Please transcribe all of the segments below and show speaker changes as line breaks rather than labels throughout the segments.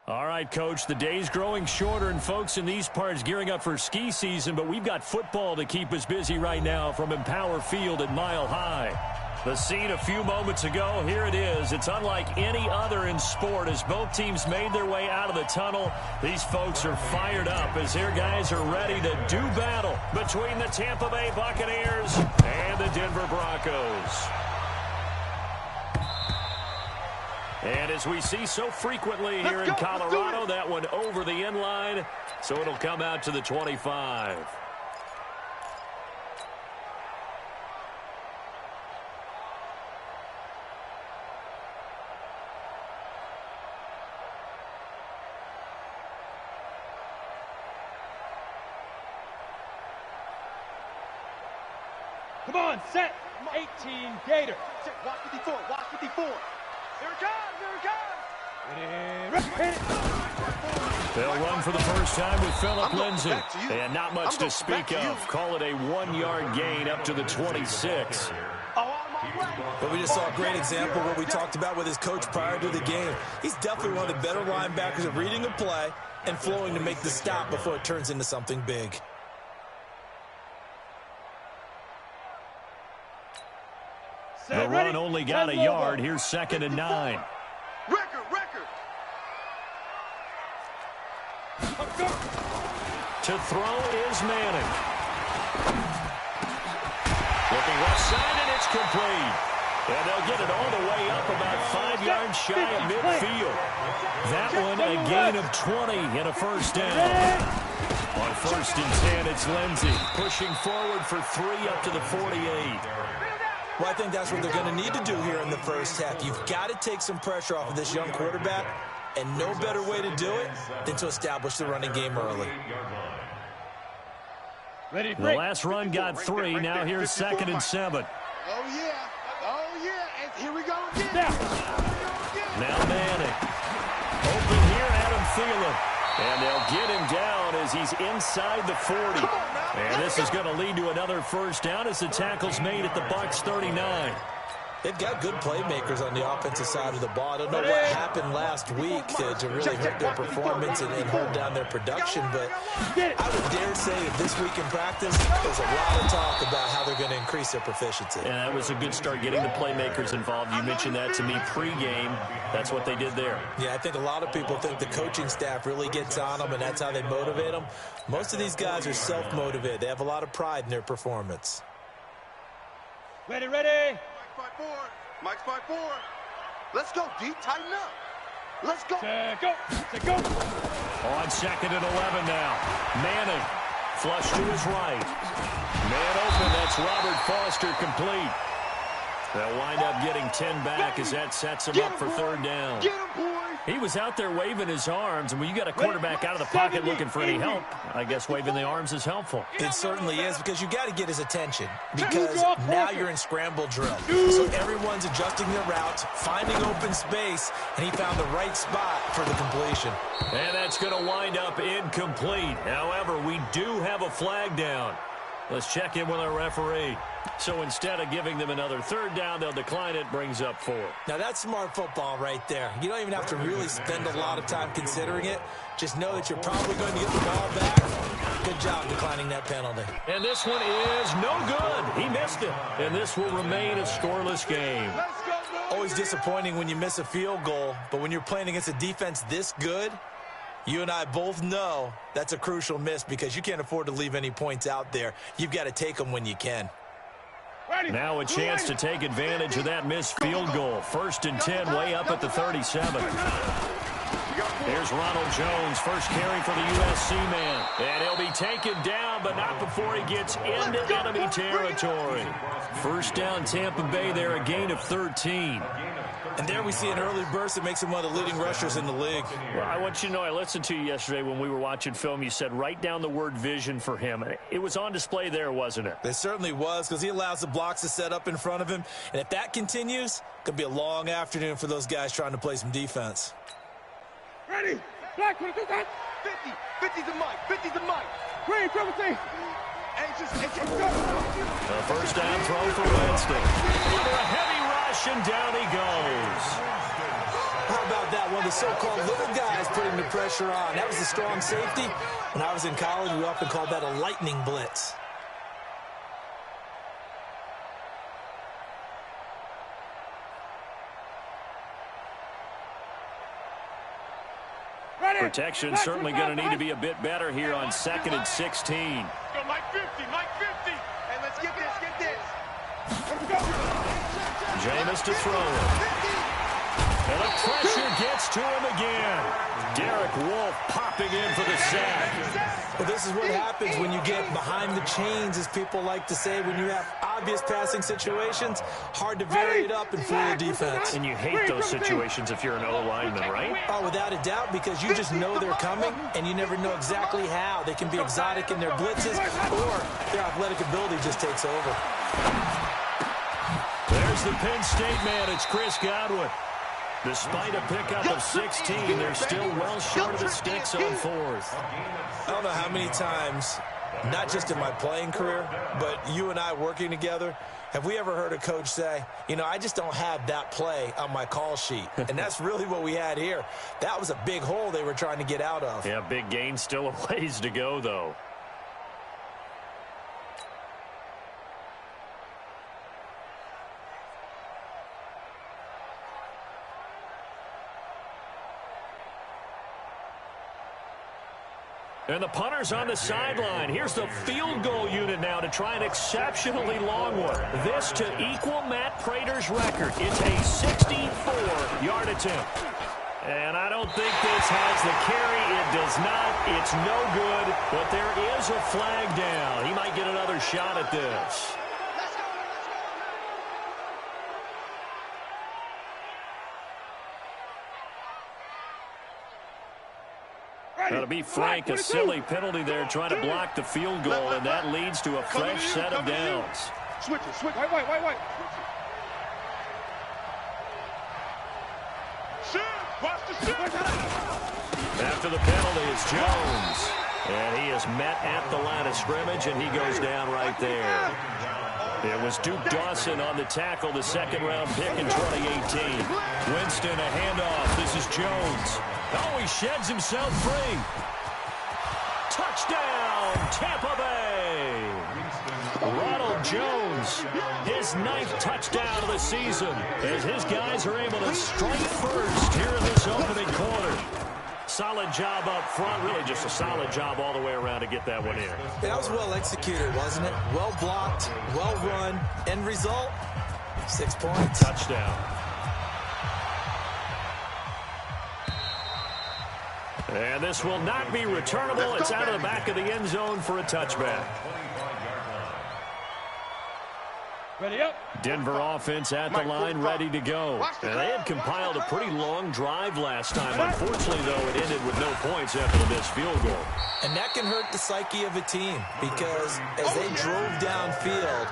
All right, Coach, the day's growing shorter, and folks in these parts gearing up for ski season, but we've got football to keep us busy right now from Empower Field at Mile High. The scene a few moments ago, here it is. It's unlike any other in sport as both teams made their way out of the tunnel. These folks are fired up as their guys are ready to do battle between the Tampa Bay Buccaneers and the Denver Broncos. And as we see so frequently here in Colorado, that one over the end line, so it'll come out to the 25.
Come on, set. 18 Gator. Set. Watch 54. Watch 54. Here it comes. Here it comes.
They'll run for the first time with Phillip Lindsay. And not much to speak of. Call it a 1-yard gain up to the 26.
But we just saw a great example of what we talked about with his coach prior to the game. He's definitely one of the better linebackers at reading a play and flowing to make the stop before it turns into something big.
The run only got a yard. Here's 2nd and 9.
Record.
To throw is Manning. Looking left side, and it's complete. And they'll get it all the way up about 5 yards shy of midfield. That one a gain of 20 and a first down. On 1st and 10, it's Lindsay pushing forward for 3 up to the 48.
Well, I think that's what they're going to need to do here in the first half. You've got to take some pressure off of this young quarterback, and no better way to do it than to establish the running game early.
Ready,
the last run got 3. Now here's 2nd and 7.
Oh, yeah. And here we go again.
Now Manning. Open here, Adam Thielen. And they'll get him down as he's inside the 40. And this is going to lead to another first down as the tackle's made at the Bucs 39.
They've got good playmakers on the offensive side of the ball. I don't know what happened last week to really hurt their performance and hold down their production, but I would dare say that this week in practice, there's a lot of talk about how they're going to increase their proficiency.
And that was a good start getting the playmakers involved. You mentioned that to me pregame. That's what they did there.
Yeah, I think a lot of people think the coaching staff really gets on them, and that's how they motivate them. Most of these guys are self-motivated. They have a lot of pride in their performance.
Ready. Mike's 5-4. Let's go, D. Tighten up. Let's go. Go.
On 2nd and 11 now. Manning. Flush to his right. Man open. That's Robert Foster complete. They'll wind up getting 10 back as that sets him up for 3rd down.
Get him, boy.
He was out there waving his arms, and when you got a quarterback out of the pocket looking for any help, I guess waving the arms is helpful.
It certainly is, because you got to get his attention, because now you're in scramble drill. So everyone's adjusting their routes, finding open space, and he found the right spot for the completion.
And that's going to wind up incomplete. However, we do have a flag down. Let's check in with our referee. So instead of giving them another 3rd down, they'll decline it, brings up 4.
Now that's smart football right there. You don't even have to really spend a lot of time considering it. Just know that you're probably going to get the ball back. Good job declining that penalty.
And this one is no good. He missed it. And this will remain a scoreless game.
Always disappointing when you miss a field goal, but when you're playing against a defense this good, you and I both know that's a crucial miss because you can't afford to leave any points out there. You've got to take them when you can.
Now a chance to take advantage of that missed field goal. 1st and 10, way up at the 37. Here's Ronald Jones, first carry for the USC man. And he'll be taken down, but not before he gets into enemy territory. First down, Tampa Bay there, a gain of 13.
And there we see an early burst that makes him one of the leading rushers in the league.
Well, I want you to know, I listened to you yesterday when we were watching film. You said write down the word vision for him. It was on display there, wasn't it?
It certainly was, because he allows the blocks to set up in front of him. And if that continues, it could be a long afternoon for those guys trying to play some defense.
Ready. Black, 50. 50's the mic. 50's the mic. Green, triple T. Anxious, go.
The first down throw for Winston. Under a heavy rush, and down he goes.
How about that? One of the these so-called little guys putting the pressure on. That was a strong safety. When I was in college, we often called that a lightning blitz.
Protection certainly going to need to be a bit better here on 2nd and 16.
Go, Mike 50, Mike 50. Hey, let's get this,
Jameis to throw it. And the pressure gets to him again. Derek Wolfe popping in for the sack.
Well, this is what happens when you get behind the chains, as people like to say. When you have obvious passing situations, hard to vary it up and fool the defense.
And you hate those situations if you're an O-lineman, right?
Oh, without a doubt, because you just know they're coming, and you never know exactly how. They can be exotic in their blitzes, or their athletic ability just takes over.
There's the Penn State man. It's Chris Godwin. Despite a pickup of 16, they're still well short of the sticks on 4th.
I don't know how many times, not just in my playing career, but you and I working together, have we ever heard a coach say, you know, I just don't have that play on my call sheet. And that's really what we had here. That was a big hole they were trying to get out of.
Yeah, big gain, still a ways to go, though. And the punter's on the sideline. Here's the field goal unit now to try an exceptionally long one. This to equal Matt Prater's record. It's a 64-yard attempt. And I don't think this has the carry. It does not. It's no good. But there is a flag down. He might get another shot at this. To be frank, a silly penalty there trying to block the field goal, and that leads to a fresh set of downs.
Switch it, switch. White. Shoot! Watch the shoot!
After the penalty, it's Jones. And he is met at the line of scrimmage, and he goes down right there. It was Duke Dawson on the tackle, the 2nd-round pick in 2018. Winston, a handoff. This is Jones. Oh, he sheds himself free. Touchdown, Tampa Bay. Ronald Jones, his 9th touchdown of the season, as his guys are able to strike first here in this opening quarter. Solid job up front, really just a solid job all the way around to get that one in.
That was well executed, wasn't it? Well blocked, well run. End result, 6 points.
Touchdown. And this will not be returnable. It's out of the back of the end zone for a touchback.
Ready up.
Denver offense at the line, ready to go. And they had compiled a pretty long drive last time. Unfortunately, though, it ended with no points after the missed field goal.
And that can hurt the psyche of a team, because as they drove downfield,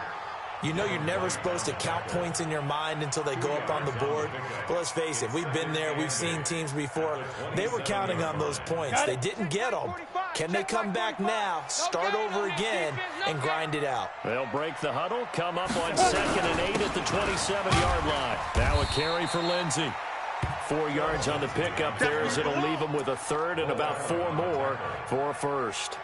you know you're never supposed to count points in your mind until they go up on the board. But let's face it, we've been there. We've seen teams before. They were counting on those points. They didn't get them. Can they come back now, start over again, and grind it out?
They'll break the huddle, come up on 2nd and 8 at the 27-yard line. Now a carry for Lindsey. 4 yards on the pickup there, as it'll leave him with a 3rd and about 4 more for a 1st.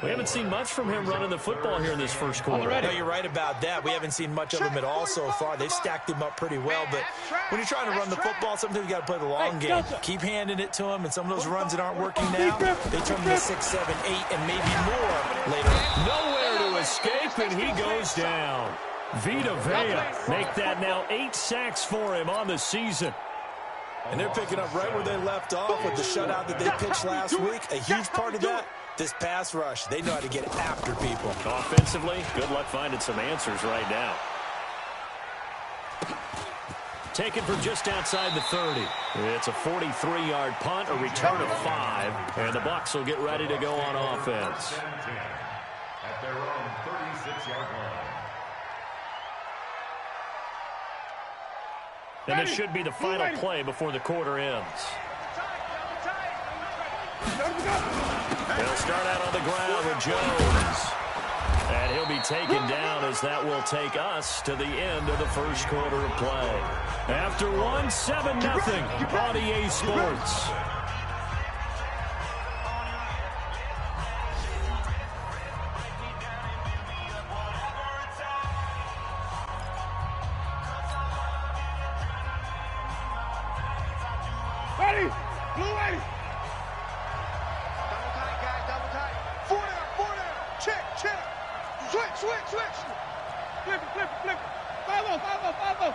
We haven't seen much from him running the football here in this first quarter.
No, you're right about that. We haven't seen much of him at all so far. They've stacked him up pretty well, but when you're trying to run the football, sometimes you got to play the long game. Keep handing it to him, and some of those runs that aren't working now, they turn into 6, 7, 8, and maybe more later.
Nowhere to escape, and he goes down. Vita Vea make that now 8 sacks for him on the season.
And they're picking up right where they left off with the shutout that they pitched last week. A huge part of that, this pass rush. They know how to get after people.
Offensively, good luck finding some answers right now. Taken from just outside the 30. It's a 43-yard punt, a return of 5, and the Bucs will get ready to go on offense.
At their own 36-yard line.
And this should be the final play before the quarter ends. They'll start out on the ground with Jones. And And he'll be taken down as that will take us to the end of the first quarter of play. After one, 7-0 on EA Sports.
Ready? Blue ready. Double tight, guys, double tight. 4 down. Check. Switch. Flip it. 5-0.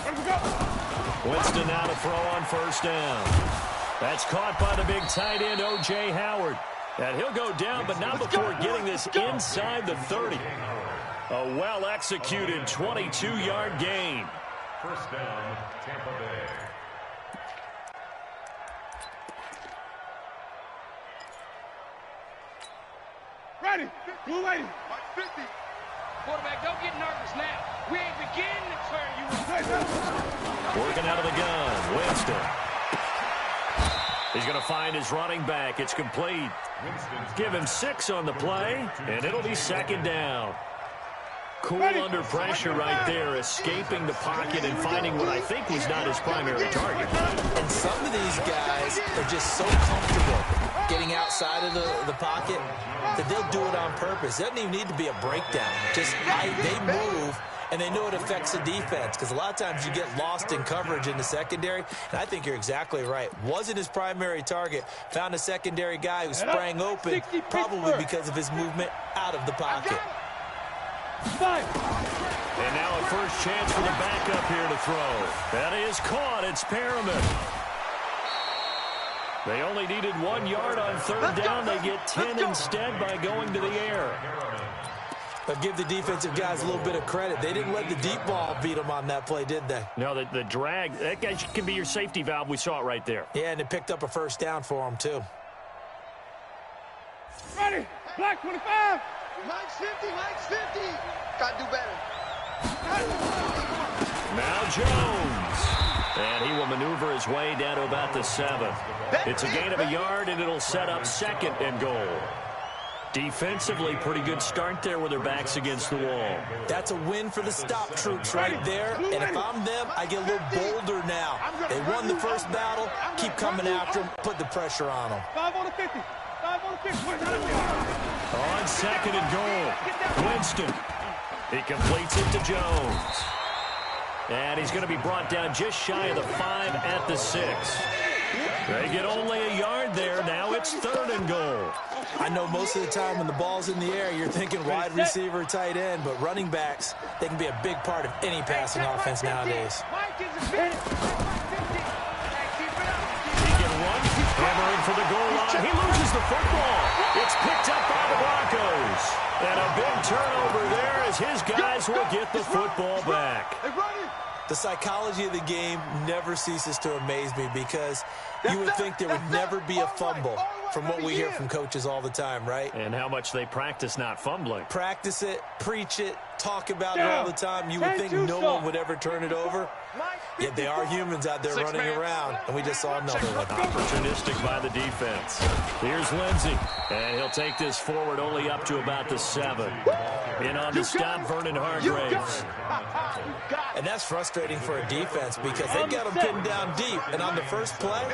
Ready to go.
Winston now to throw on first down. That's caught by the big tight end, O.J. Howard. And he'll go down, but not before getting this inside the 30. A well-executed 22-yard gain.
First down, Tampa Bay.
Ready. Blue ready. 50.
Quarterback, don't get nervous now. We ain't beginning to turn you up.
Working out of the gun, Winston. He's going to find his running back. It's complete. Give him 6 on the play, and it'll be second down. Cool under pressure right there, escaping the pocket and finding what I think was not his primary target.
And some of these guys are just so comfortable getting outside of the pocket that they'll do it on purpose. It doesn't even need to be a breakdown. Just they move, and they know it affects the defense, because a lot of times you get lost in coverage in the secondary, and I think you're exactly right. Wasn't his primary target. Found a secondary guy who sprang open, probably because of his movement out of the pocket.
5.
And now a first chance for the backup here to throw. That is caught. It's Perriman. They only needed 1 yard on third down. They get 10 instead by going to the air.
But give the defensive guys a little bit of credit. They didn't let the deep ball beat them on that play, did they?
No, the drag, that guy can be your safety valve. We saw it right there.
Yeah, and it picked up a first down for them, too.
Ready. Black 25.
Mike's 50. Gotta do better.
Now Jones. And he will maneuver his way down to about the 7. It's a gain of a yard, and it'll set up second and goal. Defensively, pretty good start there with their backs against the wall.
That's a win for the stop troops right there. And if I'm them, I get a little bolder now. They won the first battle. Keep coming after them. Put the pressure on them.
5 on the 50. 5 on the 50.
On second and goal, Winston. He completes it to Jones. And he's going to be brought down just shy of the 5 at the 6. They get only a yard there. Now it's third and goal.
I know most of the time when the ball's in the air, you're thinking wide receiver, tight end, but running backs, they can be a big part of any passing offense nowadays.
He can run, hammering for the goal line. He loses the football. It's picked up by the Broncos. And a big turnover there as his guys will get the football back.
The psychology of the game never ceases to amaze me, because you would think there would never be a fumble from what we hear from coaches all the time, right?
And how much they practice not fumbling.
Practice it, preach it, talk about it all the time. You would think no one would ever turn it over. Yet they are humans out there running around, and we just saw another one.
Opportunistic by the defense. Here's Lindsey, and he'll take this forward only up to about the 7. In on the stop, Vernon Hargraves.
And that's frustrating for a defense, because they got them pinned down deep, and on the first play,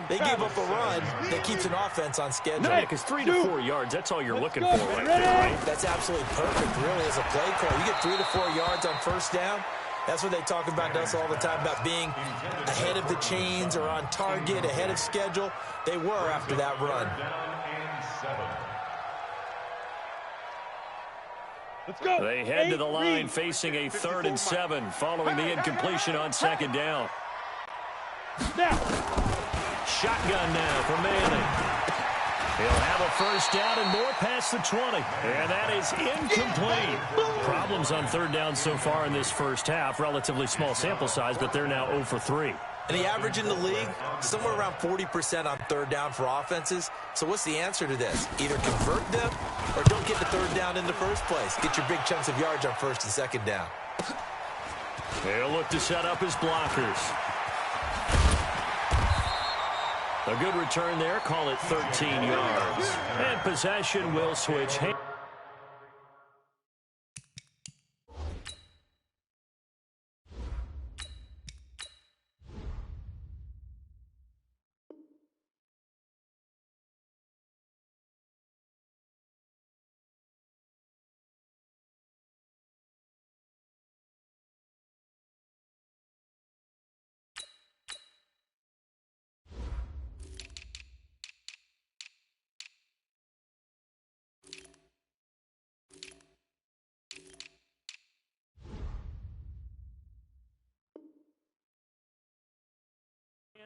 they gave up a run that keeps an offense on schedule.
Yeah, because 3 to 4 yards, that's all you're looking for right there, right?
That's absolutely perfect, really, as a play call. You get 3 to 4 yards on first down. That's what they talk about to us all the time, about being ahead of the chains or on target, ahead of schedule. They were after that run.
Let's go.
They head to the line facing a 3rd and 7 following the incompletion on second down.
Now.
Shotgun now for Manning. He'll have a first down and more past the 20. And that is incomplete. Problems on third down so far in this first half. Relatively small sample size, but they're now 0 for 3.
And the average in the league, somewhere around 40% on third down for offenses. So what's the answer to this? Either convert them or don't get the third down in the first place. Get your big chunks of yards on first and second down.
They'll look to set up his blockers. A good return there. Call it 13 yards. And possession will switch hands.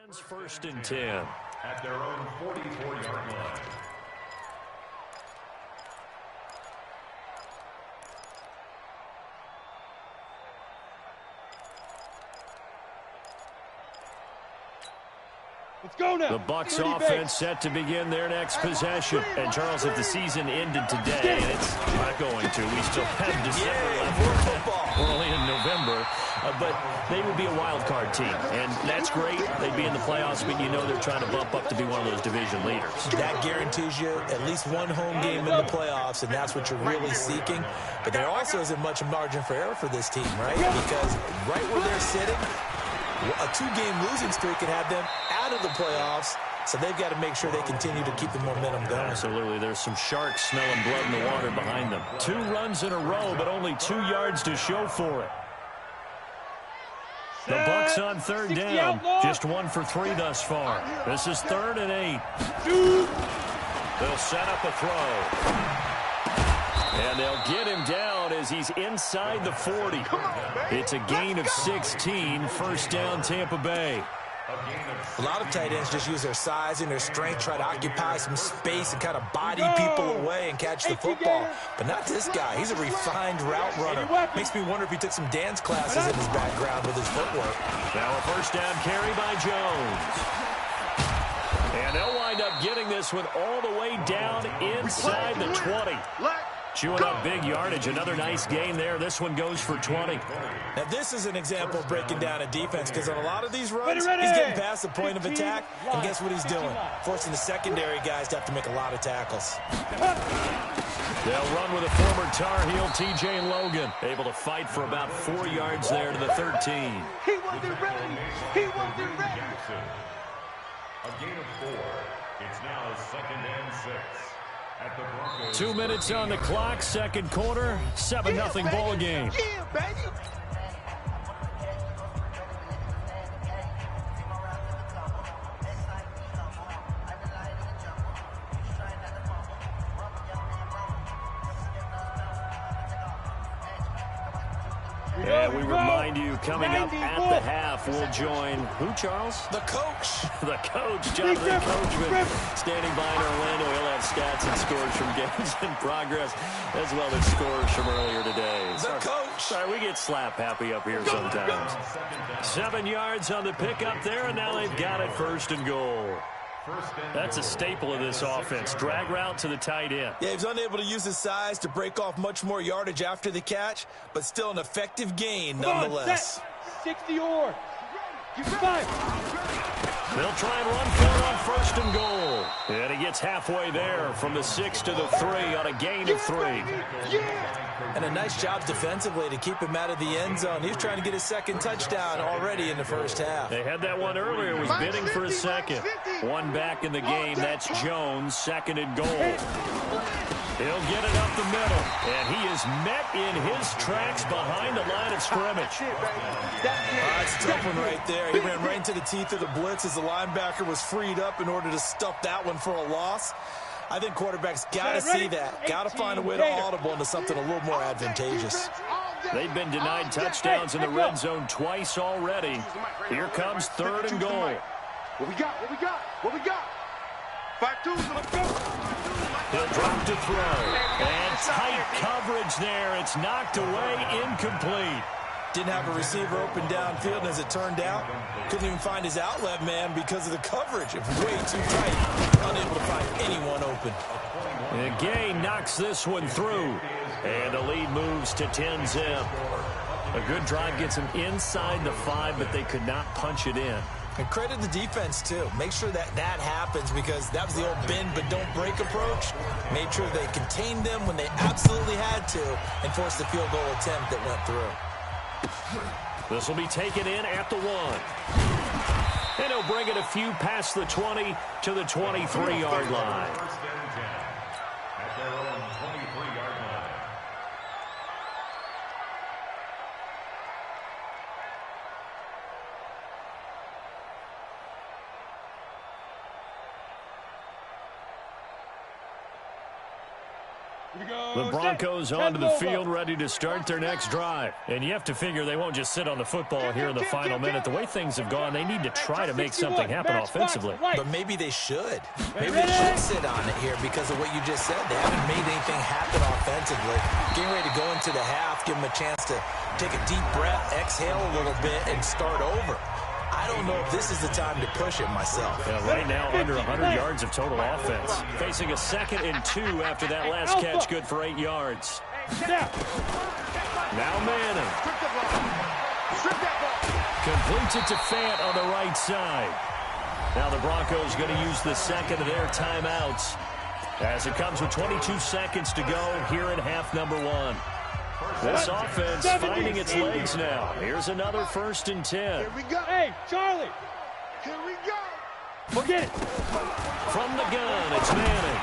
Stands 1st and 10.
At their own 44-yard line.
Let's go now.
The Bucs offense set to begin their next possession. And, Charles, if the season ended today, and it's not going to, we still have December left. We're only in November. But they would be a wild card team. And that's great. They'd be in the playoffs, but you know they're trying to bump up to be one of those division leaders.
That guarantees you at least one home game in the playoffs, and that's what you're really seeking. But there also isn't much margin for error for this team, right? Because right where they're sitting, a 2-game losing streak could have them out of the playoffs, so they've got to make sure they continue to keep the momentum going.
Absolutely. There's some sharks smelling blood in the water behind them. 2 runs in a row, but only 2 yards to show for it. The Bucs on 3rd down. Just 1 for 3 thus far. This is 3rd and 8. They'll set up a throw. And they'll get him down as he's inside the 40. It's a gain of 16, 1st down Tampa Bay.
A lot of tight ends just use their size and their strength, try to occupy some space and kind of body people away and catch the football. But not this guy. He's a refined route runner. Makes me wonder if he took some dance classes in his background with his footwork.
Now a 1st down carry by Jones. And they'll wind up getting this one all the way down inside the 20. Chewing up big yardage. Another nice gain there. This one goes for 20.
Now, this is an example of breaking down a defense, because on a lot of these runs, he's getting past the point of attack, and guess what he's doing? Forcing the secondary guys to have to make a lot of tackles.
They'll run with a former Tar Heel, TJ Logan, able to fight for about 4 yards there to the 13.
He wasn't ready. He wasn't ready.
A gain of 4. It's now 2nd and 6.
2 minutes on the clock, 2nd quarter, 7-0 ball game.
Yeah, baby.
And we remind you, coming up at the half, we'll join who, Charles?
The coach.
The coach, Jonathan Coachman, standing by in Orlando. He'll have stats and scores from games in progress, as well as scores from earlier today.
The coach.
Sorry, we get slap happy up here sometimes. 7 yards on the pickup there, and now they've got it 1st and goal. That's a staple of this offense. Drag route to the tight end.
Yeah, he's unable to use his size to break off much more yardage after the catch, but still an effective gain nonetheless.
60 or. Give 5.
They'll try and run for it on 1st and goal. And he gets halfway there from the 6 to the 3 on a gain of 3.
And a nice job defensively to keep him out of the end zone. He's trying to get his 2nd touchdown already in the 1st half.
They had that one earlier. Was bidding for a 2nd. One back in the game. That's Jones, 2nd and goal. He'll get it up the middle. And he is met in his tracks behind the line of scrimmage.
That's a tough one right there. He ran right into the teeth of the blitz as the linebacker was freed up in order to stuff that one for a loss. I think quarterbacks got to see that. Got to find a way to audible into something a little more advantageous.
They've been denied touchdowns in the red zone twice already. Here comes 3rd and goal.
What we got? What we got? What we got? 5-2. Let's go.
He'll drop to throw. And tight coverage there. It's knocked away, incomplete.
Didn't have a receiver open downfield, and as it turned out, couldn't even find his outlet man because of the coverage. It was way too tight. Unable to find anyone open.
And Gay knocks this one through. And the lead moves to 10-zip. A good drive gets him inside the 5, but they could not punch it in.
And credit the defense, too. Make sure that happens, because that was the old bend but don't break approach. Made sure they contained them when they absolutely had to and forced the field goal attempt that went through.
This will be taken in at the 1. And he'll bring it a few past the 20 to the 23-yard line.
At their own 23-yard line.
The Broncos onto the field, ready to start their next drive. And you have to figure they won't just sit on the football here in the final minute. The way things have gone, they need to try to make something happen offensively.
But maybe they should. Maybe they should sit on it here because of what you just said. They haven't made anything happen offensively. Getting ready to go into the half, give them a chance to take a deep breath, exhale a little bit, and start over. I don't know if this is the time to push it myself.
Yeah, right now, under 100 yards of total offense. Facing a 2nd and 2 after that last catch, good for 8 yards. Now Manning. Completes it to Fant on the right side. Now the Broncos going to use the second of their timeouts as it comes with 22 seconds to go here in half number 1. This offense finding its legs now. Here's another 1st and 10.
Here we go.
Hey, Charlie.
Here we go.
Forget it.
From the gun, it's Manning.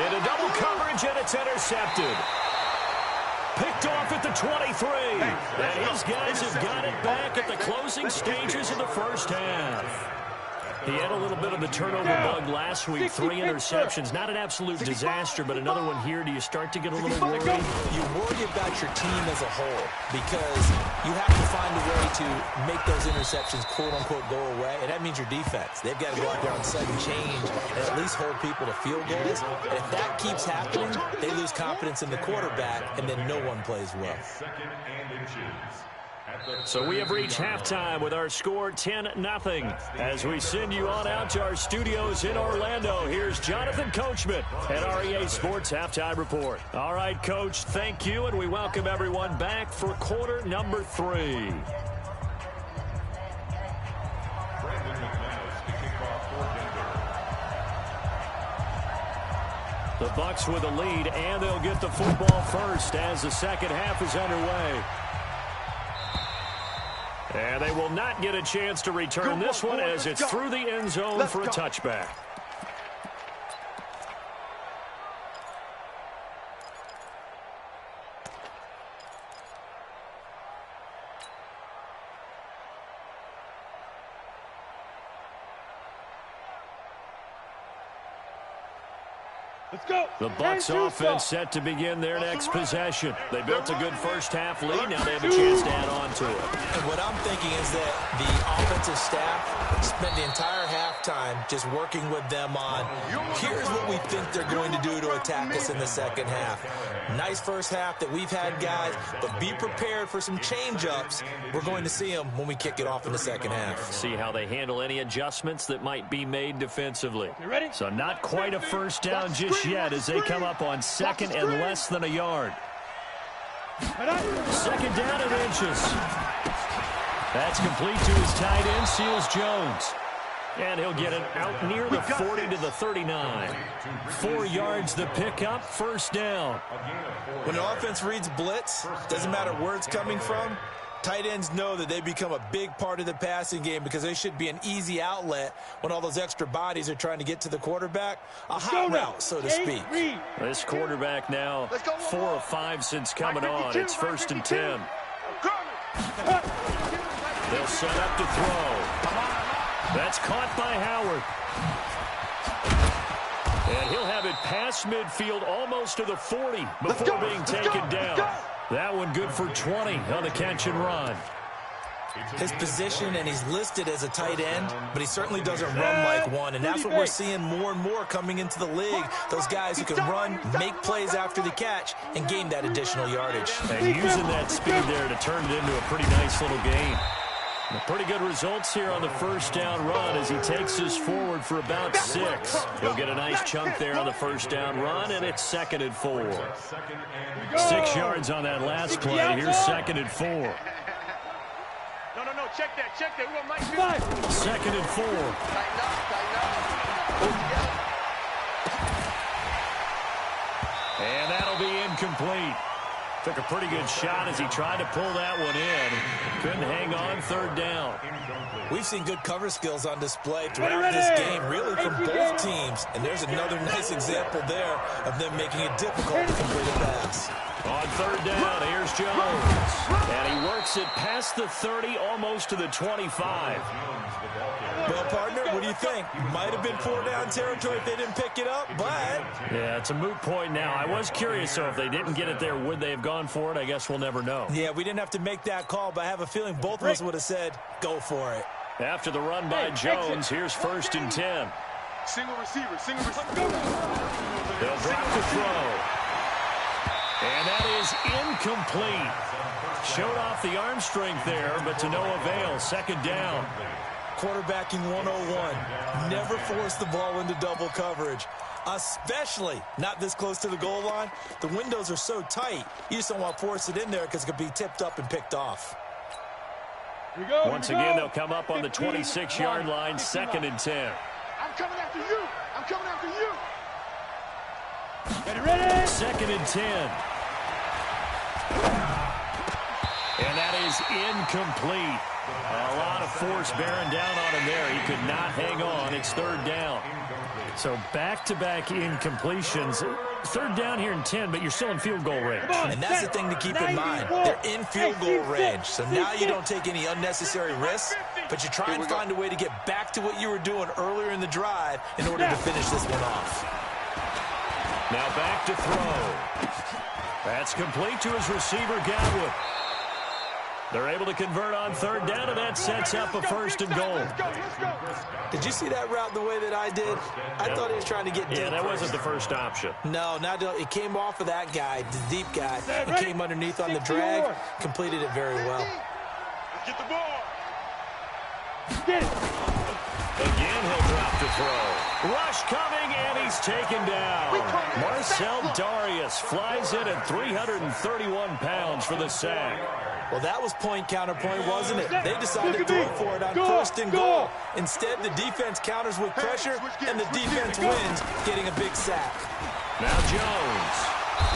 Into double coverage, and it's intercepted. Picked off at the 23. And his guys have got it back at the closing stages of the first half. He had a little bit of the turnover bug last week, 3 interceptions. Not an absolute disaster, but another one here. Do you start to get a little worried?
You worry about your team as a whole because you have to find a way to make those interceptions, quote-unquote, go away, and that means your defense. They've got to go out there on sudden change and at least hold people to field goals. And if that keeps happening, they lose confidence in the quarterback, and then no one plays well.
So we have reached halftime with our score 10-0. As we send you on out to our studios in Orlando, here's Jonathan Coachman at REA Sports Halftime Report. All right, Coach, thank you, and we welcome everyone back for quarter number 3. The Bucs with a lead, and they'll get the football first as the second half is underway. And they will not get a chance to return this one as it's through the end zone for a touchback.
Let's go.
The Bucs offense set to begin their next possession. They built a good first half lead. Now they have a chance to add on to it.
And what I'm thinking is that the offensive staff spent the entire halftime just working with them on, here's what we think they're going to do to attack us in the second half. Nice first half that we've had, guys, but be prepared for some change-ups. We're going to see them when we kick it off in the second half.
See how they handle any adjustments that might be made defensively.
You ready?
So not quite a first down just yet as they come up on 2nd and less than a yard. 2nd down and inches. That's complete to his tight end, Seals Jones. And he'll get it out near the 40 to the 39. 4 yards the pickup, first down.
When an offense reads blitz, doesn't matter where it's coming from, tight ends know that they become a big part of the passing game because they should be an easy outlet when all those extra bodies are trying to get to the quarterback. A hot route, so to speak.
This quarterback now 4 of 5 since coming on. It's 1st and 10. They'll set up to throw. That's caught by Howard. And he'll have it past midfield almost to the 40 before being taken down. That one good for 20 on the catch and run.
His position, and he's listed as a tight end, but he certainly doesn't run like one, and that's what we're seeing more and more coming into the league. Those guys who can run, make plays after the catch, and gain that additional yardage.
And using that speed there to turn it into a pretty nice little gain. Pretty good results here on the first down run as he takes us forward for about 6. He'll get a nice chunk there on the first down run, and it's 2nd and 4. 6 yards on that last play. Here's 2nd and 4.
No, check that. We want Mike.
2nd and 4. And that'll be incomplete. Took a pretty good shot as he tried to pull that one in. Couldn't hang on, 3rd down.
We've seen good cover skills on display throughout this game, really from both teams. And there's another nice example there of them making it difficult to complete a pass.
On third down, here's Jones. And he works it past the 30, almost to the 25.
Well, partner, what do you think? Might have been 4-down territory if they didn't pick it up, but...
Yeah, it's a moot point now. I was curious, so if they didn't get it there, would they have gone for it? I guess we'll never know.
Yeah, we didn't have to make that call, but I have a feeling both of us would have said, go for it.
After the run by Jones, here's 1st and 10.
Single receiver.
They'll drop the throw. And that is incomplete. Showed off the arm strength there, but to no avail. 2nd down.
Quarterbacking 101. Never force the ball into double coverage, especially not this close to the goal line. The windows are so tight, you just don't want to force it in there because it could be tipped up and picked off.
Once again, they'll come up on the 26-yard line, 2nd and 10.
I'm coming after you. I'm coming after you.
Ready? 2nd and 10. And that is incomplete. A lot of force bearing down on him there. He could not hang on. It's 3rd down. So back-to-back incompletions. 3rd down here in 10, but you're still in field goal range.
And that's the thing to keep in mind. They're in field goal range. So now you don't take any unnecessary risks, but you try and find a way to get back to what you were doing earlier in the drive in order to finish this one off.
Now back to throw. That's complete to his receiver, Godwin. They're able to convert on 3rd down, and that sets up a 1st and goal.
Did you see that route the way that I did? I thought he was trying to get deep.
Yeah, that wasn't the first option.
No, it came off of that guy, the deep guy, and came underneath on the drag, completed it very well.
Get the ball.
Get it.
Again, he'll drop the throw. Rush coming, and he's taken down. Marcel Darius flies in at 331 pounds for the sack.
Well, that was point counterpoint, wasn't it? They decided to go for it on 1st and goal. Instead, the defense counters with pressure, and the defense wins, getting a big sack.
Now Jones.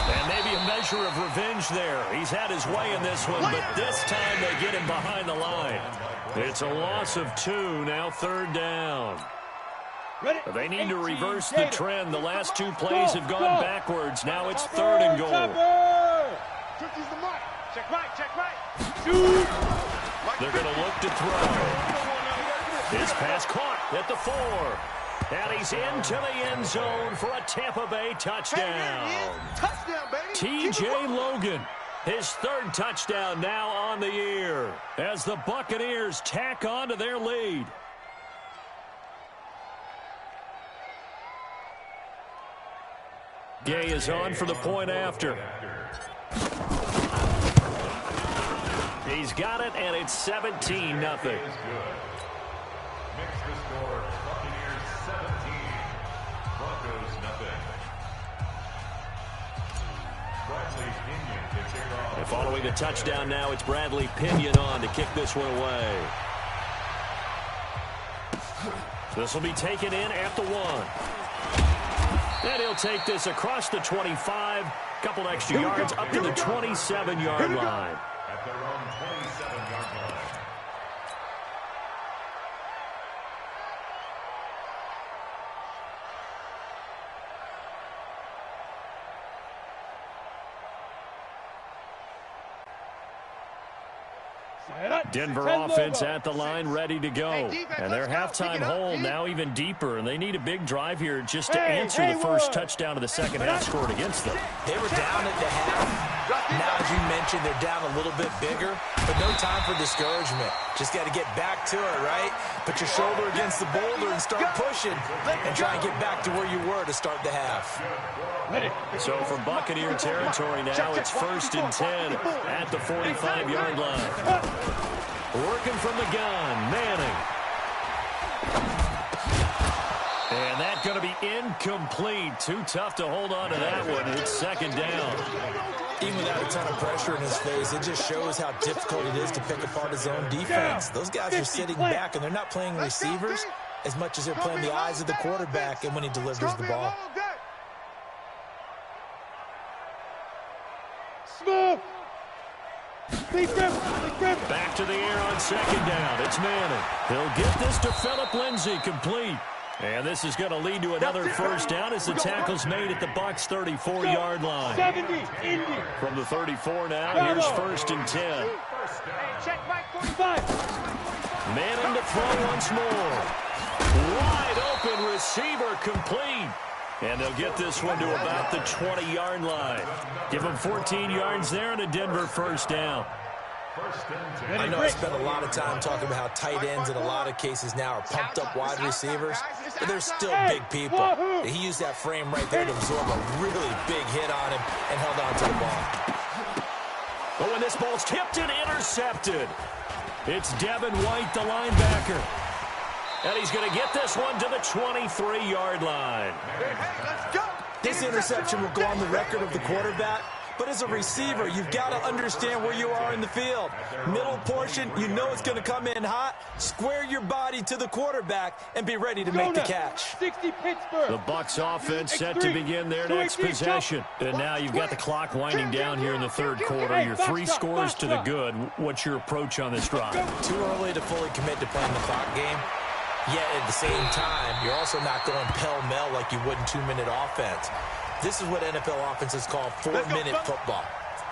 And maybe a measure of revenge there. He's had his way in this one, but this time they get him behind the line. It's a loss of 2, now 3rd down. They need to reverse the trend. The last 2 plays have gone backwards. Now it's 3rd and goal.
Check right.
They're going to look to throw. His pass caught at the 4. And he's into the end zone for a Tampa Bay touchdown.
Touchdown, baby.
T.J. Logan, his 3rd touchdown now on the year as the Buccaneers tack on to their lead. Gay is on for the point after. He's got it, and it's 17-0.
Makes the score Buccaneers 17, Broncos nothing. Bradley Pinion to kick off.
And following the touchdown now, it's Bradley Pinion on to kick this one away. This will be taken in at the 1. And he'll take this across the 25, couple extra yards up to the 27-yard line.
At their own 27-yard line.
Denver offense at the line, ready to go. And their halftime hole now even deeper, and they need a big drive here just to answer the first touchdown of the second half scored against them.
They were down at the half. Now, as you mentioned, they're down a little bit bigger, but no time for discouragement. Just got to get back to it, right? Put your shoulder against the boulder and start pushing and try and get back to where you were to start the half.
So from Buccaneer territory now, it's 1st and 10 at the 45-yard line. Working from the gun, Manning. And that's going to be incomplete. Too tough to hold on to that one. It's 2nd down.
Even without a ton of pressure in his face, it just shows how difficult it is to pick apart his own defense. Those guys are sitting back, and they're not playing receivers as much as they're playing the eyes of the quarterback and when he delivers the ball.
Smooth.
Back to the air on 2nd down. It's Manning. He'll get this to Phillip Lindsay, complete. And this is going to lead to another first down as the tackle's made at the Bucs 34-yard line.
70, Indy.
From the 34 now, here's 1st and 10.
Hey, check Mike 45.
Manning to throw once more. Wide open receiver complete. And they'll get this one to about the 20-yard line. Give them 14 yards there and a Denver first down.
I know I spent a lot of time talking about how tight ends in a lot of cases now are pumped up wide receivers, but they're still big people. He used that frame right there to absorb a really big hit on him and held on to the ball.
But when this ball's tipped and intercepted, it's Devin White, the linebacker. And he's going to get this one to the 23-yard line.
This interception will go on the record of the quarterback. But as a receiver, you've got to understand where you are in the field. Middle portion, you know it's going to come in hot. Square your body to the quarterback and be ready to make the catch.
60 Pittsburgh.
The Bucs offense set to begin their next possession. And now you've got the clock winding down here in the third quarter. Your 3 scores to the good. What's your approach on this drive?
Too early to fully commit to playing the clock game. Yet at the same time, you're also not going pell-mell like you would in 2-minute offense. This is what NFL offenses call 4-minute football.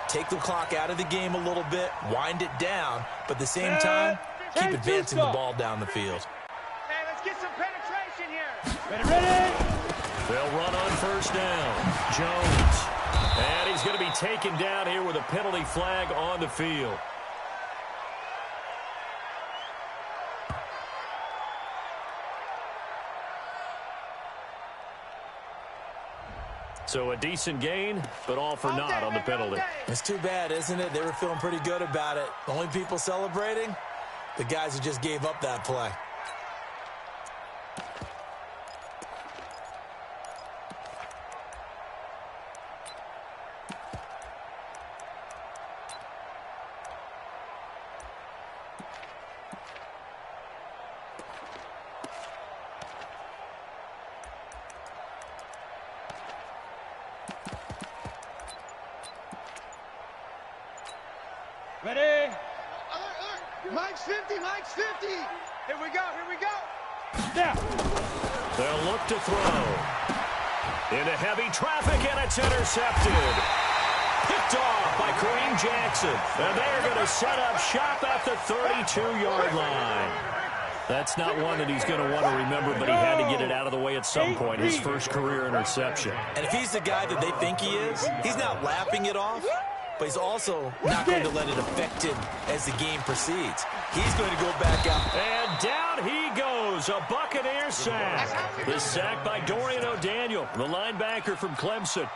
Take the clock out of the game a little bit, wind it down, but at the same time, keep advancing the ball down the field.
Hey, let's get some penetration here.
Ready.
They'll run on first down. Jones. And he's going to be taken down here with a penalty flag on the field. So a decent gain, but all for naught on the penalty.
It's too bad, isn't it? They were feeling pretty good about it. The only people celebrating, the guys who just gave up that play.
Ready.
Mike's 50, Mike's 50.
Here we go.
Snap.
They'll look to throw. Into heavy traffic, and it's intercepted. Picked off by Kareem Jackson. And they're going to set up shop at the 32-yard line. That's not one that he's going to want to remember, but he had to get it out of the way at some point. His first career interception.
And if he's the guy that they think he is, he's not laughing it off. But he's also not going to let it affect him as the game proceeds. He's going to go back out.
And down he goes, a Buccaneer sack. The sack by Dorian O'Daniel, the linebacker from Clemson.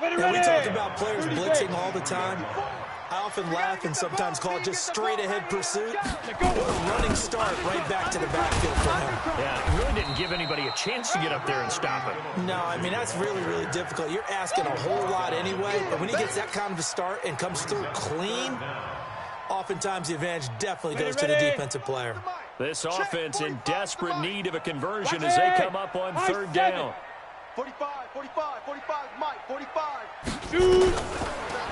And we talk about players blitzing all the time. I often laugh and sometimes call it just straight-ahead pursuit. What a running start right back to the backfield for him.
Yeah, it really didn't give anybody a chance to get up there and stop it.
No, I mean, that's really, really difficult. You're asking a whole lot anyway, but when he gets that kind of a start and comes through clean, oftentimes the advantage definitely goes to the defensive player.
This offense in desperate need of a conversion as they come up on third down.
45, Mike, 45.
Shoot.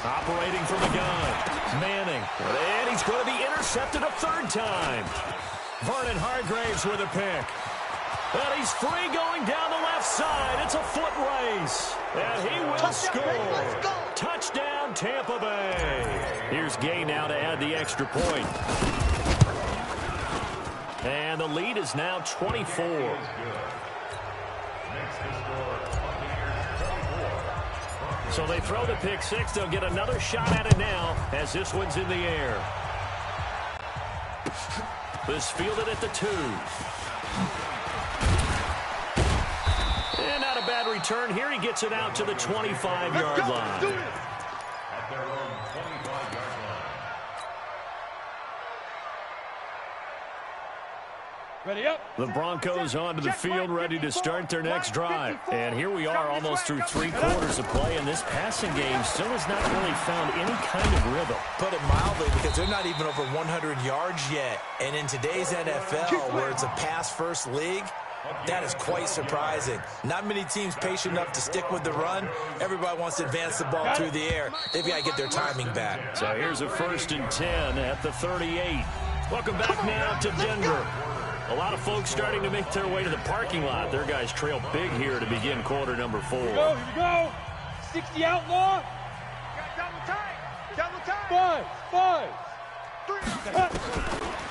Operating from the gun. Manning. And he's going to be intercepted a third time. Vernon Hargraves with a pick. And he's free going down the left side. It's a foot race. And he will score. Touchdown, Tampa Bay. Here's Gay now to add the extra point. And the lead is now 24. So they throw the pick six. They'll get another shot at it now as this one's in the air. This fielded at the 2. And not a bad return here. He gets it out to the 25-yard line.
At their own 25-yard line.
Ready up.
The Broncos onto the field, ready to start their next drive. And here we are almost through 3 quarters of play, and this passing game still has not really found any kind of rhythm.
Put it mildly, because they're not even over 100 yards yet. And in today's NFL, where it's a pass-first league, that is quite surprising. Not many teams patient enough to stick with the run. Everybody wants to advance the ball through the air. They've got to get their timing back.
So here's a 1st and 10 at the 38. Welcome back now to Denver. A lot of folks starting to make their way to the parking lot. Their guys trail big here to begin quarter number 4.
Here we go. 60 outlaw.
Double time.
5.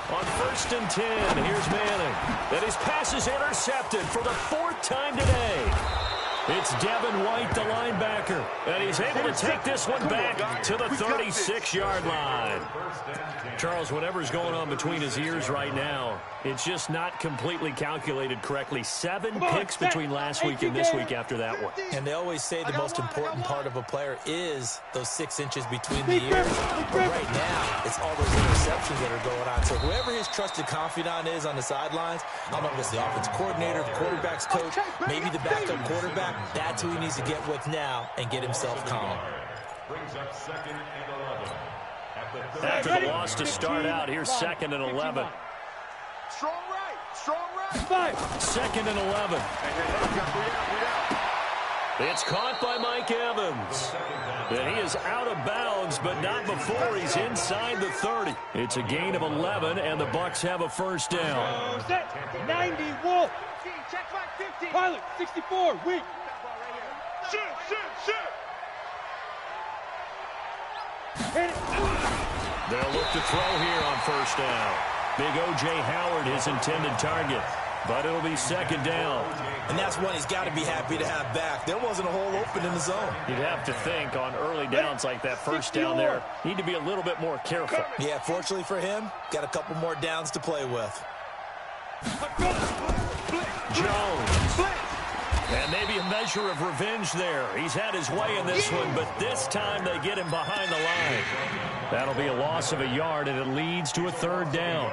On 1st and 10, here's Manning. And his pass is intercepted for the 4th time today. It's Devin White, the linebacker, and he's able to take this one back to the 36-yard line. Charles, whatever's going on between his ears right now, it's just not completely calculated correctly. 7 picks between last week and this week after that one.
And they always say the most important part of a player is those 6 inches between the ears. But right now, it's all those interceptions that are going on. So whoever his trusted confidant is on the sidelines, I don't know if it's the offensive coordinator, the quarterback's coach, maybe the backup quarterback, that's who he needs to get with now and get himself calm.
After the loss to start out, here's 2nd and 11.
Strong right.
5.
2nd and 11. It's caught by Mike Evans. And he is out of bounds, but not before he's inside the 30. It's a gain of 11, and the Bucs have a first down.
90, Wolf. Pilot, 64, weak.
Shoot.
Hit it.
They'll look to throw here on first down. Big O.J. Howard, his intended target. But it'll be 2nd down.
And that's one he's got to be happy to have back. There wasn't a hole open in the zone.
You'd have to think on early downs like that first down there, need to be a little bit more careful.
Yeah, fortunately for him, got a couple more downs to play with.
Jones. And maybe a measure of revenge there. He's had his way in this one, but this time they get him behind the line. That'll be a loss of a yard, and it leads to a 3rd down.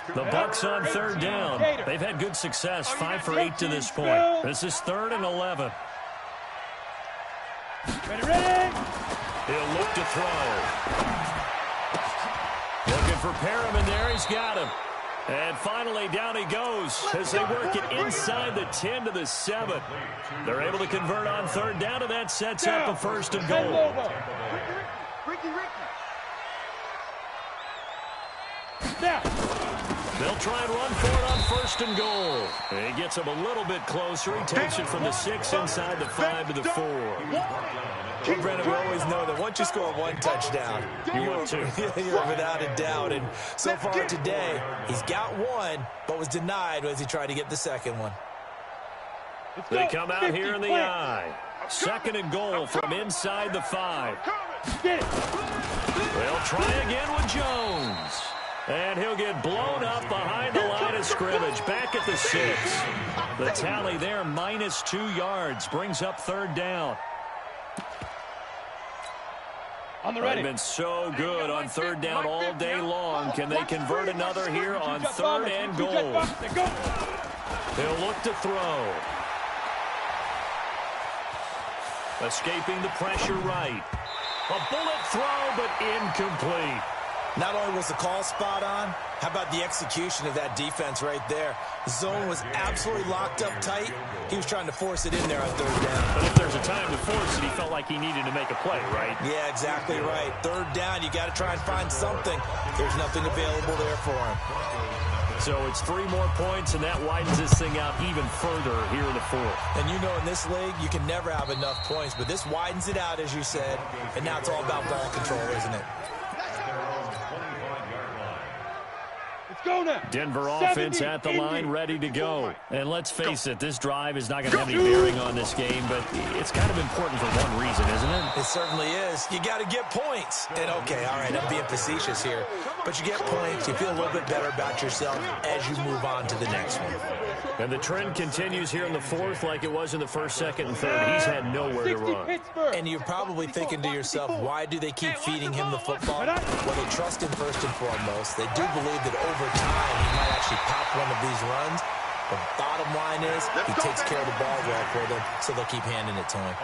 The Bucs on 3rd down. They've had good success, 5 for 8 to this point. This is 3rd and 11.
Ready.
He'll look to throw. Looking for Perriman there. He's got him. And finally, down he goes as they work it inside the 10 to the 7. They're able to convert on 3rd down, and that sets up a 1st and goal.
Ricky.
Now.
They'll try and run for it on 1st and goal. And he gets him a little bit closer. He takes it from the 6 inside the 5 to the 4.
Well, Brennan, we always know that once you score 1 touchdown, you're without a doubt. And so far today, he's got 1, but was denied as he tried to get the 2nd one.
They come out here in the I. 2nd and goal from inside the 5.
Get it.
They'll try again with Jones. And he'll get blown up behind the line of scrimmage. Back at the 6. The tally there, minus 2 yards. Brings up 3rd down.
On the ready.
They've been so good on 3rd down all day long. Can they convert another here on 3rd and goal? They'll look to throw. Escaping the pressure right. A bullet throw, but incomplete.
Not only was the call spot on, how about the execution of that defense right there? The zone was absolutely locked up tight. He was trying to force it in there on 3rd down.
But if there's a time to force it, he felt like he needed to make a play, right?
Yeah, exactly right. 3rd down, you got to try and find something. There's nothing available there for him.
So it's 3 more points, and that widens this thing out even further here in the 4th.
And you know in this league, you can never have enough points, but this widens it out, as you said, and now it's all about ball control, isn't it?
Go now.
Denver offense at the line, ready to go. And let's face it, this drive is not going to have any bearing on this game, but it's kind of important for one reason, isn't it?
It certainly is. You got to get points. And okay, all right, I'm being facetious here, but you get points, you feel a little bit better about yourself as you move on to the next one.
And the trend continues here in the 4th like it was in the 1st, 2nd, and 3rd. He's had nowhere to run.
And you're probably thinking to yourself, why do they keep feeding him the football? Well, they trust him first and foremost. They do believe that over time he might actually pop one of these runs. The bottom line is he takes care of the ball well for them, so they'll keep handing it to him.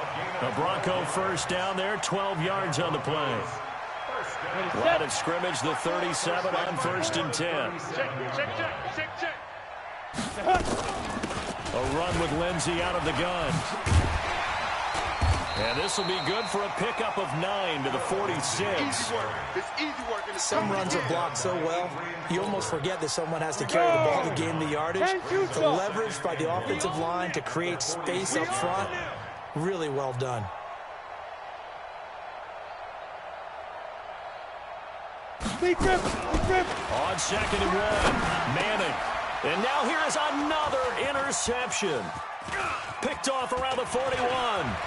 A Bronco first down there, 12 yards on the play. Line of scrimmage, the 37 on 1st and 10. A run with Lindsey out of the gun. And this will be good for a pickup of 9 to the 46.
Easy work. It's easy work.
Some runs are blocked so well, you almost forget that someone has to carry the ball to gain the yardage. The leverage by the offensive line to create space up front, really well done.
On 2nd and 1, Manning. And now here is another interception. Picked off around the 41.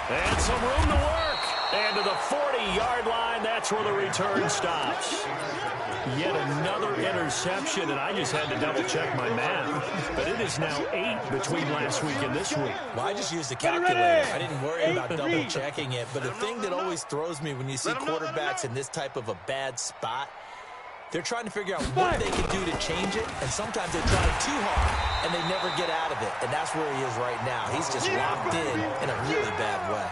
And some room to work. And to the 40-yard line, that's where the return stops. Yet another interception, and I just had to double-check my math. But it is now 8 between last week and this week.
Well, I just used a calculator. I didn't worry about double-checking it. But the thing that always throws me when you see quarterbacks in this type of a bad spot, they're trying to figure out what they can do to change it, and sometimes they try too hard, and they never get out of it. And that's where he is right now. He's just locked in a really bad way.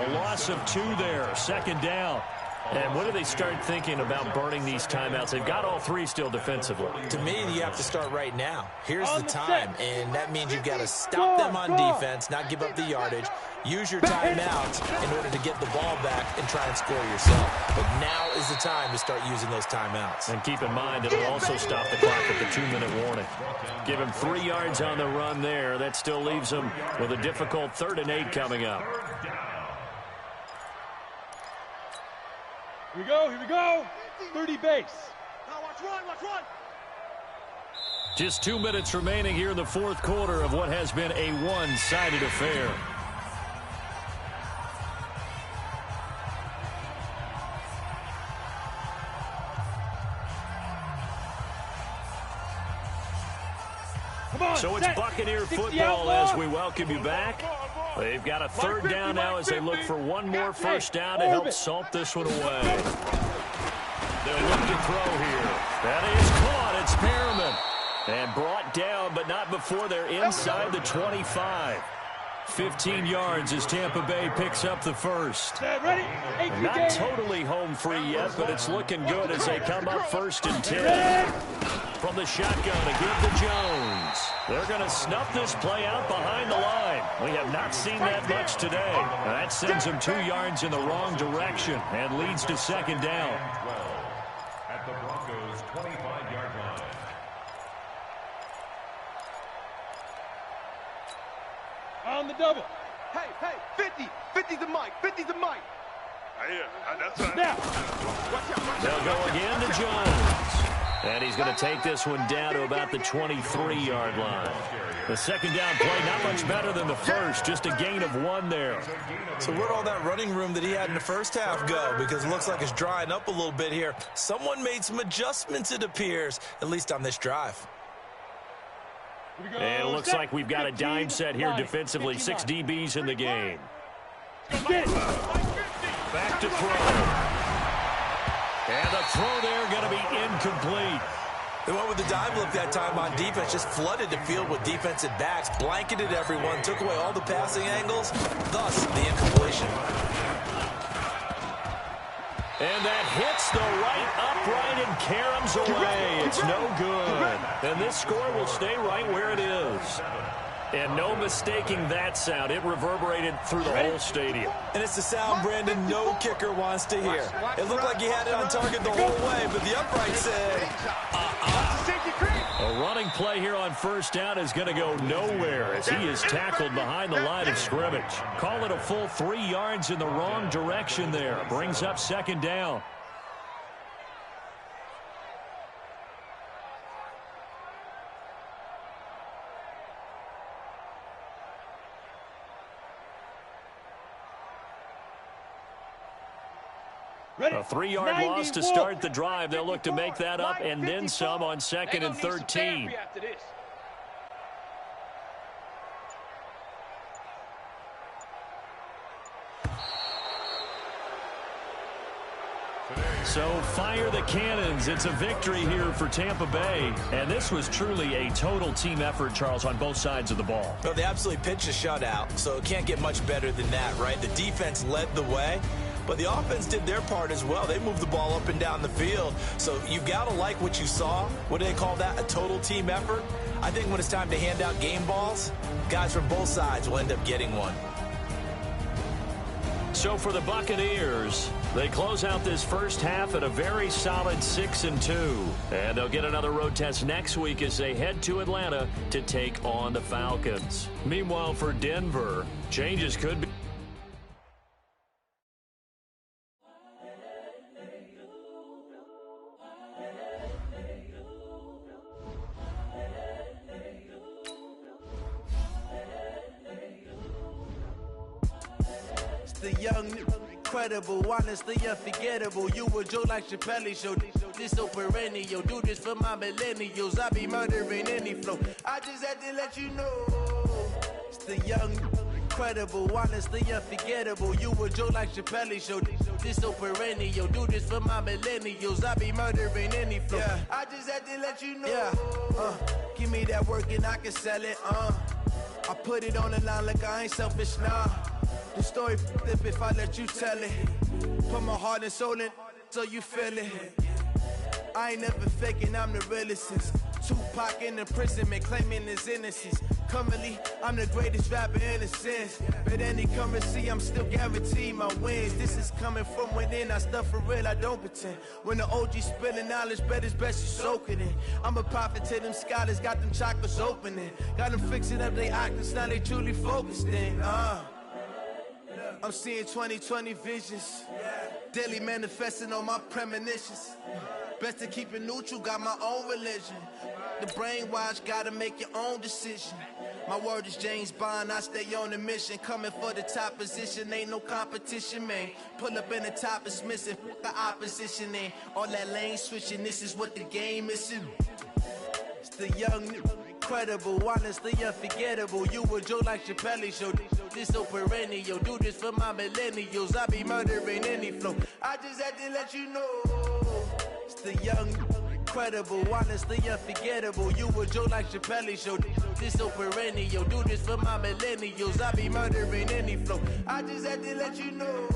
A loss of 2 there, 2nd down. And what do they start thinking about burning these timeouts? They've got all 3 still defensively.
To me, you have to start right now. Here's the time, and that means you've got to stop them on defense, not give up the yardage, use your timeouts in order to get the ball back and try and score yourself. But now is the time to start using those timeouts.
And keep in mind, it'll also stop the clock at the 2-minute warning. Give him 3 yards on the run there. That still leaves him with a difficult 3rd and 8 coming up.
Here we go. 30 base.
Now watch run.
Just 2 minutes remaining here in the 4th quarter of what has been a one-sided affair. So it's Buccaneer football as we welcome you back. They've got a 3rd down now as they look for one more 1st down to help salt this one away. They'll look to throw here. That is caught. It's Perriman. And brought down, but not before they're inside the 25. 15 yards as Tampa Bay picks up the 1st. Not totally home free yet, but it's looking good as they come up 1st and 10. From the shotgun to give to Jones. They're going to snuff this play out behind the line. We have not seen that much today. That sends them 2 yards in the wrong direction and leads to 2nd down.
At the Broncos' 25-yard line.
On the double.
Hey, 50. 50's the mic. 50's the mic. That's right.
Now.
They'll go again to Jones. And he's going to take this one down to about the 23-yard line. The 2nd down play, not much better than the 1st, just a gain of 1 there.
So where'd all that running room that he had in the 1st half go? Because it looks like it's drying up a little bit here. Someone made some adjustments, it appears, at least on this drive.
And it looks like we've got a dime set here defensively. 6 DBs in the game. Back to throw. And the throw there going to be incomplete.
They went with the dime look that time on defense, just flooded the field with defensive backs, blanketed everyone, took away all the passing angles, thus the incompletion.
And that hits the right upright and caroms away. It's no good. And this score will stay right where it is. And no mistaking that sound. It reverberated through the whole stadium.
And it's the sound, Brandon, no kicker wants to hear. It looked like he had it on target the whole way, but the upright said,
A running play here on 1st down is going to go nowhere as he is tackled behind the line of scrimmage. Call it a full 3 yards in the wrong direction there. Brings up 2nd down. A 3-yard loss to start the drive. They'll look to make that up and then some on 2nd and 13. So fire the cannons. It's a victory here for Tampa Bay. And this was truly a total team effort, Charles, on both sides of the ball.
Well, they absolutely pitched a shutout, so it can't get much better than that, right? The defense led the way, but the offense did their part as well. They moved the ball up and down the field. So you've got to like what you saw. What do they call that? A total team effort? I think when it's time to hand out game balls, guys from both sides will end up getting one.
So for the Buccaneers, they close out this first half at a very solid 6-2. And they'll get another road test next week as they head to Atlanta to take on the Falcons. Meanwhile, for Denver, changes could be.
The young, incredible, honestly unforgettable. You a Joe like Chappelle show. This so perennial. Do this for my millennials. I be murdering any flow. I just had to let you know. It's the young, incredible, honestly unforgettable. You a Joe like Chappelle show. This so perennial. Do this for my millennials. I be murdering any flow. Yeah. I just had to let you know. Yeah. Give me that work and I can sell it. I put it on the line like I ain't selfish, nah. The story flip if I let you tell it. Put my heart and soul in so you feel it. I ain't never faking, I'm the realest since Tupac in imprisonment, claiming his innocence. Currently, I'm the greatest rapper in a sense. But any currency, I'm still guaranteed my wins. This is coming from within, I stuff for real, I don't pretend. When the OG spilling knowledge, bet it's best you soak it in. I'm a prophet to them scholars, got them chakras opening. Got them fixing up they octaves, now they truly focused in. I'm seeing 2020 visions, daily manifesting on my premonitions. Best to keep it neutral, got my own religion. The brainwash, gotta make your own decision. My word is James Bond, I stay on a mission. Coming for the top position, ain't no competition, man. Pull up in the top is missing, the opposition in. All that lane switching, this is what the game is. It's the young, incredible, honestly unforgettable. You a Joe like Chappelle show. This so perennial. Do this for my millennials. I be murdering any flow. I just had to let you know. It's the young, incredible, honestly unforgettable. You a Joe like Chappelle show. This so perennial. Do this for my millennials. I be murdering any flow. I just had to let you know.